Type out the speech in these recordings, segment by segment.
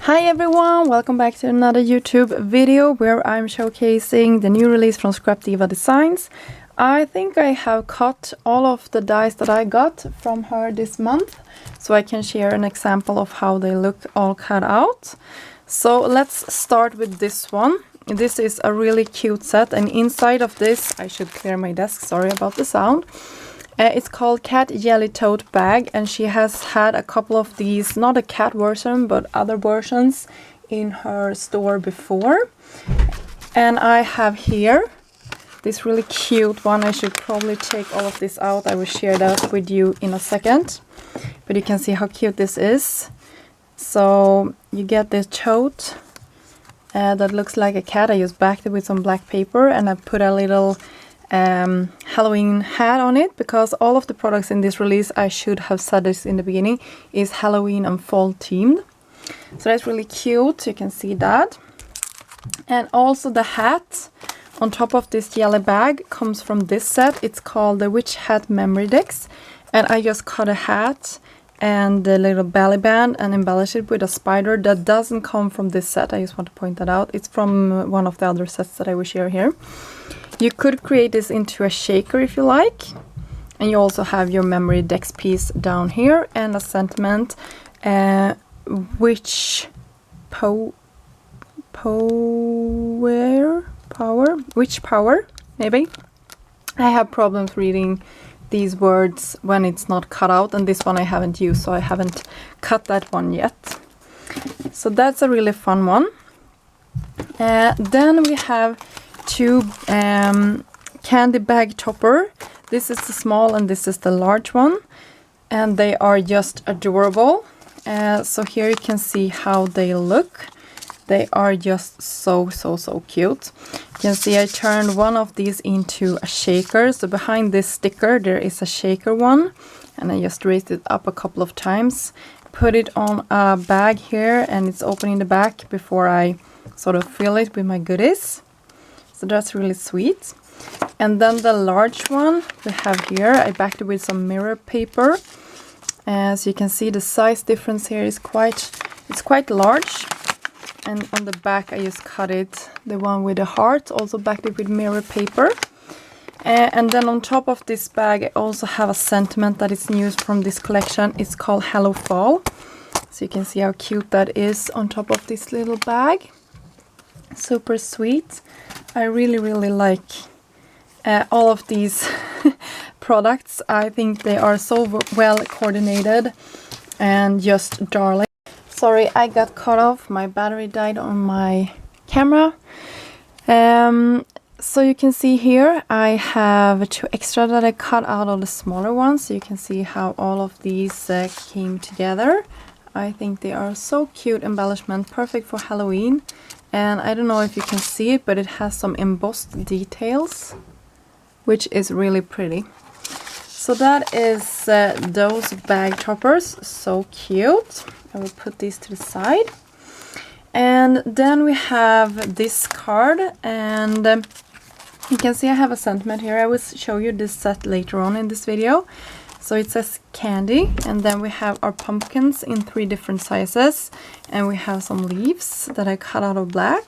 Hi everyone, welcome back to another YouTube video where I'm showcasing the new release from Diva Designs. I think I have cut all of the dies that I got from her this month, so I can share an example of how they look all cut out. So let's start with this one. This is a really cute set, and inside of this, I should clear my desk, sorry about the sound. It's called Cat Jelly Tote Bag, and she has had a couple of these, not a cat version, but other versions in her store before. And I have here this really cute one. I should probably take all of this out. I will share that with you in a second. But you can see how cute this is. So you get this tote that looks like a cat. I just backed it with some black paper, and I put a little Halloween hat on it, because all of the products in this release, I should have said this in the beginning, is Halloween and fall themed. So that's really cute, you can see that. And also the hat on top of this yellow bag comes from this set. It's called the Witch Hat Memory Decks, and I just cut a hat and the little belly band and embellish it with a spider. That doesn't come from this set, I just want to point that out. It's from one of the other sets that I will share here. You could create this into a shaker if you like, and you also have your memory decks piece down here and a sentiment, witch power, maybe. I have problems reading these words when it's not cut out, and this one I haven't used, so I haven't cut that one yet. So that's a really fun one. Then we have two candy bag topper. This is the small and this is the large one, and they are just adorable. So here you can see how they look. They are just so cute. You can see I turned one of these into a shaker. So behind this sticker there is a shaker one, and I just raised it up a couple of times, put it on a bag here, and it's open in the back before I sort of fill it with my goodies. So that's really sweet. And then the large one we have here, I backed it with some mirror paper. As you can see, the size difference here is quite large. And on the back I just cut it, the one with the heart, also backed it with mirror paper. And then on top of this bag I also have a sentiment that is new from this collection. It's called Hello Fall. So you can see how cute that is on top of this little bag. Super sweet. I really like all of these products. I think they are so well coordinated and just darling. Sorry, I got cut off. My battery died on my camera. So you can see here I have two extra that I cut out of the smaller ones. So you can see how all of these came together. I think they are so cute embellishment, perfect for Halloween. And I don't know if you can see it, but it has some embossed details, which is really pretty. So that is those bag toppers, so cute. I will put these to the side. And then we have this card, and you can see I have a sentiment here. I will show you this set later on in this video. So it says candy, and then we have our pumpkins in 3 different sizes, and we have some leaves that I cut out of black,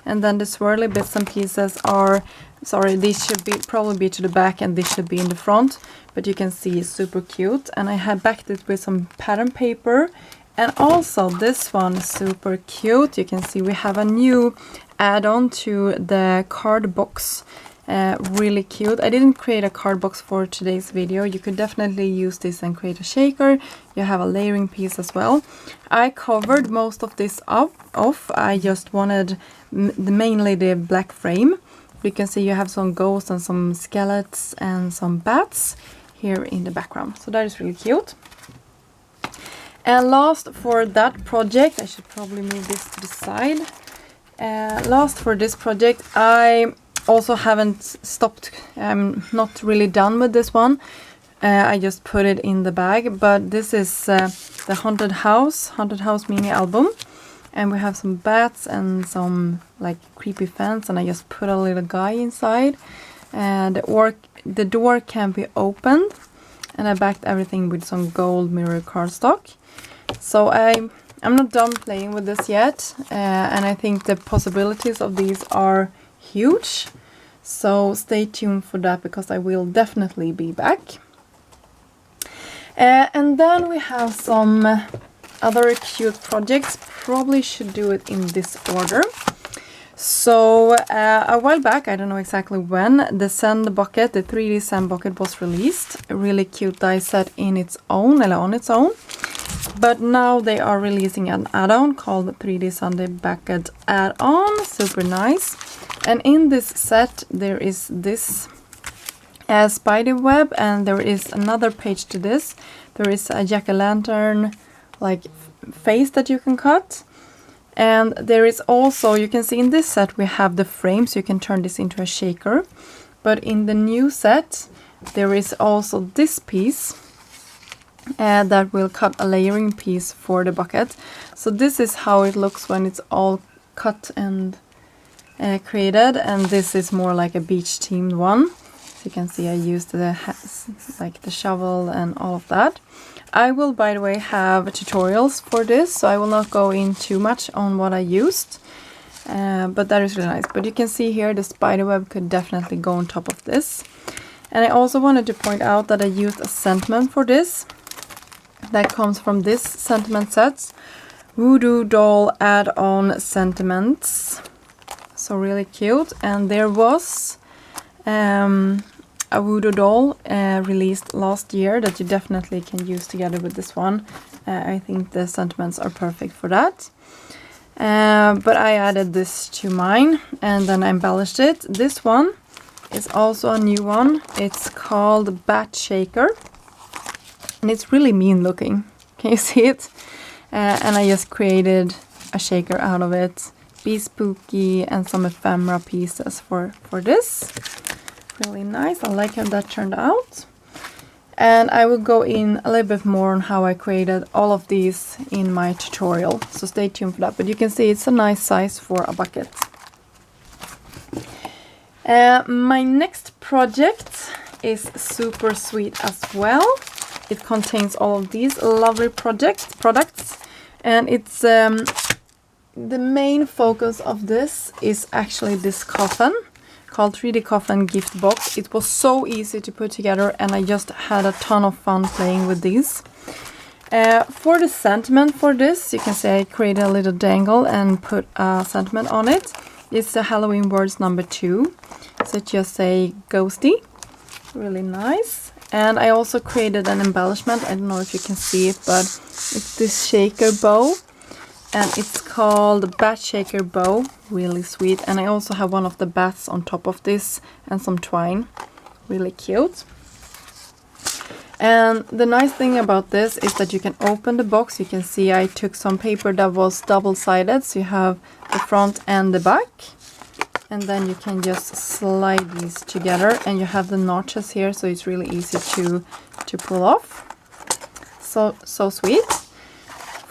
and then the swirly bits and pieces are, sorry, these should probably be to the back and this should be in the front, but you can see it's super cute. And I have backed it with some pattern paper, and also this one is super cute. You can see we have a new add-on to the card box. Really cute. I didn't create a card box for today's video. You could definitely use this and create a shaker. You have a layering piece as well. I covered most of this off. I just wanted mainly the black frame. You can see you have some ghosts and some skeletons and some bats here in the background. So that is really cute. And last for that project, I should probably move this to the side. Last for this project, I also haven't stopped. I'm not really done with this one. I just put it in the bag, but this is the Haunted House mini album, and we have some bats and some like creepy fans, and I just put a little guy inside, and the door can be opened, and I backed everything with some gold mirror cardstock. So I'm not done playing with this yet, and I think the possibilities of these are huge. So stay tuned for that, because I will definitely be back. And then we have some other cute projects. Probably should do it in this order. So a while back, I don't know exactly when, the sand bucket, the 3D sand bucket was released. A really cute die set in its own, or on its own. But now they are releasing an add-on called 3D sand bucket add-on. Super nice. And in this set there is this spider web, and there is another page to this. There is a jack-o'-lantern like face that you can cut. And there is also, you can see in this set we have the frame, so you can turn this into a shaker. But in the new set there is also this piece that will cut a layering piece for the bucket. So this is how it looks when it's all cut and created, and this is more like a beach themed one. So you can see I used the like the shovel and all of that. I will, by the way, have tutorials for this, so I will not go in too much on what I used, but that is really nice. But you can see here the spider web could definitely go on top of this. And I also wanted to point out that I used a sentiment for this that comes from this sentiment sets, Voodoo Doll add-on sentiments. So really cute. And there was a voodoo doll released last year that you definitely can use together with this one. I think the sentiments are perfect for that. But I added this to mine and then I embellished it. This one is also a new one. It's called Bat Shaker. And it's really mean looking. Can you see it? And I just created a shaker out of it. Be spooky, and some ephemera pieces for this. Really nice. I like how that turned out. And I will go in a little bit more on how I created all of these in my tutorial. So stay tuned for that. But you can see it's a nice size for a bucket. My next project is super sweet as well. It contains all of these lovely products. And it's the main focus of this is actually this coffin called 3D Coffin Gift Box. It was so easy to put together, and I just had a ton of fun playing with these. For the sentiment for this, you can see I created a little dangle and put a sentiment on it. It's the Halloween words number 2. So it just say ghosty. Really nice. And I also created an embellishment. I don't know if you can see it, but it's this shaker bow. And it's called Bat Shaker Bow. Really sweet. And I also have one of the bats on top of this and some twine. Really cute. And the nice thing about this is that you can open the box. You can see I took some paper that was double-sided. So you have the front and the back. And then you can just slide these together. And you have the notches here, so it's really easy to pull off. So sweet.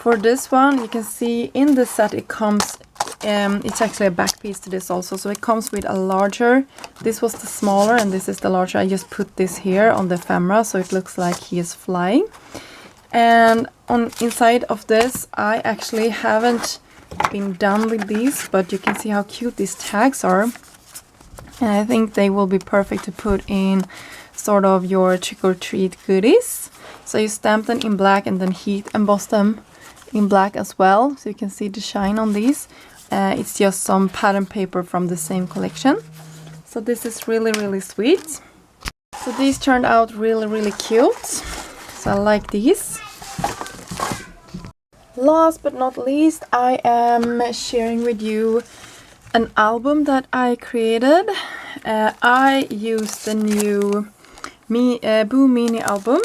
For this one, you can see in the set it comes, it's actually a back piece to this also, so it comes with a larger, this was the smaller and this is the larger. I just put this here on the ephemera so it looks like he is flying. And on inside of this, I actually haven't been done with these, but you can see how cute these tags are. And I think they will be perfect to put in sort of your trick-or-treat goodies. So you stamp them in black and then heat emboss them in black as well, so you can see the shine on these. It's just some pattern paper from the same collection. So this is really sweet. So these turned out really cute. So I like these. Last but not least, I am sharing with you an album that I created. I used the new Boo Mini album.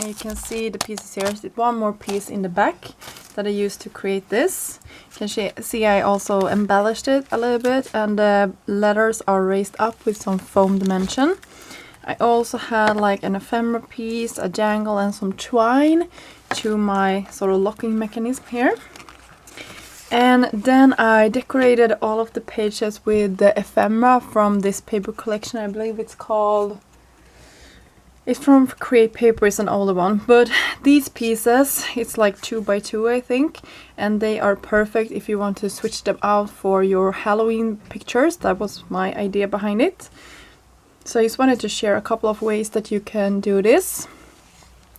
And you can see the pieces here. There's one more piece in the back that I used to create this. You can see I also embellished it a little bit, and the letters are raised up with some foam dimension. I also had like an ephemera piece, a jangle and some twine to my sort of locking mechanism here. And then I decorated all of the pages with the ephemera from this paper collection. I believe it's called It's from Create Paper, is an older one, but these pieces, it's like 2 by 2 I think, and they are perfect if you want to switch them out for your Halloween pictures. That was my idea behind it. So I just wanted to share a couple of ways that you can do this.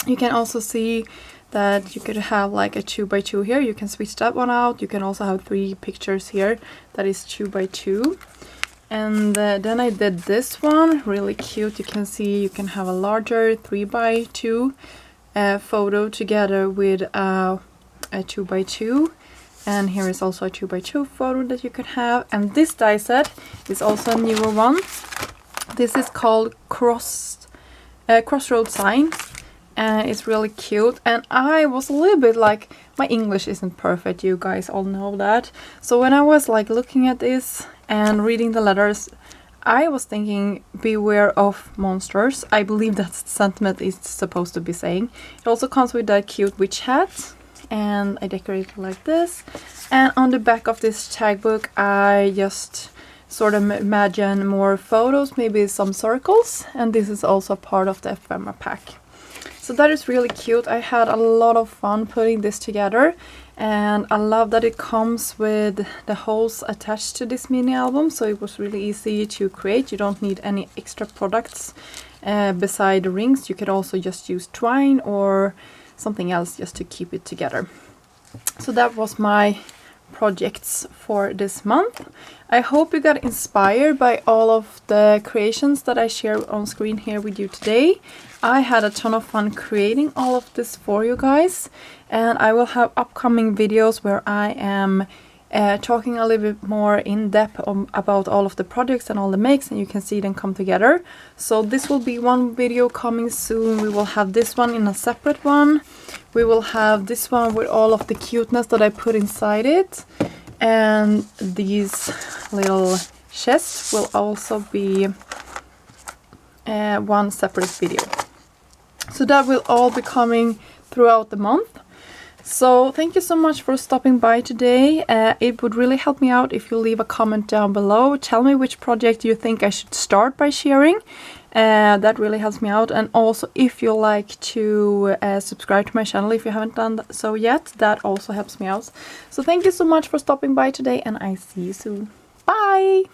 You can also see that you could have like a 2 by 2 here. You can switch that one out. You can also have 3 pictures here that is 2 by 2. And then I did this one, really cute. You can see you can have a larger 3 by 2 photo together with a 2 by 2. And here is also a 2 by 2 photo that you could have. And this die set is also a newer one. This is called Crossroad Sign. And it's really cute. And I was a little bit like, my English isn't perfect, you guys all know that. So when I was like looking at this and reading the letters, I was thinking, beware of monsters. I believe that's the sentiment it's supposed to be saying. It also comes with that cute witch hat, and I decorated like this. And on the back of this tag book, I just sort of imagine more photos, maybe some circles, and this is also part of the ephemera pack. So that is really cute. I had a lot of fun putting this together, and I love that it comes with the holes attached to this mini album, so it was really easy to create. You don't need any extra products beside the rings. You could also just use twine or something else just to keep it together. So that was my projects for this month. I hope you got inspired by all of the creations that I share on screen here with you today. I had a ton of fun creating all of this for you guys, and I will have upcoming videos where I am talking a little bit more in depth about all of the projects and all the makes, and you can see them come together. So this will be one video coming soon. We will have this one in a separate one. We will have this one with all of the cuteness that I put inside it, and these little chests will also be one separate video. So that will all be coming throughout the month. So thank you so much for stopping by today. It would really help me out if you leave a comment down below. Tell me which project you think I should start by sharing. That really helps me out. And also, if you like to subscribe to my channel if you haven't done so yet, that also helps me out. So thank you so much for stopping by today, and I see you soon. Bye!